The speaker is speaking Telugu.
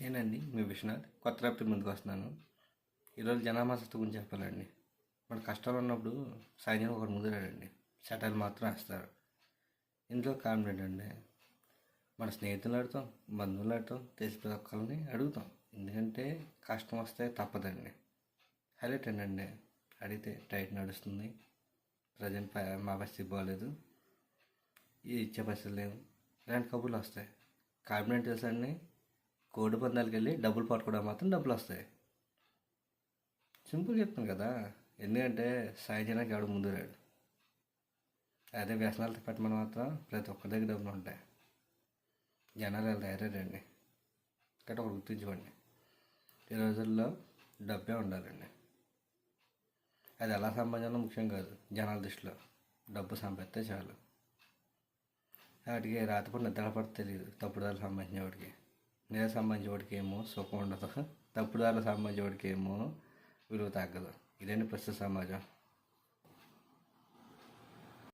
నేనండి మీ విశ్వనాథ్ కొత్త రేపటి ముందుకు వస్తున్నాను. ఈరోజు జనామాసత గురించి చెప్పాలండి. మన కష్టాలు ఉన్నప్పుడు సాయంత్రం ఒకరు ముదిరాడండి, సెటైల్ మాత్రం వేస్తారు. ఇందులో కారణం ఏంటంటే మన స్నేహితులు అడుగుతాం, బంధువులు అడుగుతాం, తెలిసిన ఒక్కరిని అడుగుతాం. ఎందుకంటే కష్టం వస్తే తప్పదండి. హైలైట్ ఏంటంటే అడిగితే టైట్ నడుస్తుంది, ప్రజెంట్ మా పరిస్థితి బాగోలేదు, ఇది ఇచ్చే పరిస్థితి లేదు, ఇలాంటి కబుర్లు వస్తాయి. కాంబినెంట్ తెలుసండి, కోడి పందాలకు వెళ్ళి డబ్బులు పట్టుకోవడం మాత్రం డబ్బులు వస్తాయి. సింపుల్ చెప్తాను కదా, ఎందుకంటే సాయంత్రానికి ఎవడు ముందు రాడు. అదే వ్యసనాలతో పెట్టమని మాత్రం ప్రతి ఒక్కరి దగ్గర డబ్బులు ఉంటాయి. జనాలు ఎలా తయారండి. గట్ట ఒకటి గుర్తుంచుకోండి, ఈ రోజుల్లో డబ్బే ఉండాలండి. అది ఎలా సంపాదించాలో ముఖ్యం కాదు, జనాల దృష్టిలో డబ్బు సంపాదిస్తే చాలు. వాటికి రాత్రిపూట నిద్ర పడితే తెలియదు, తప్పుడు దారి సంపాదించేవాడికి. నేల సంబంధించేవాడికి ఏమో సుఖం ఉండదు, తప్పుడు దారిలో సంబంధించేవాడికి ఏమో విలువ తగ్గదు. ఇదేంటి ప్రస్తుత సమాజం.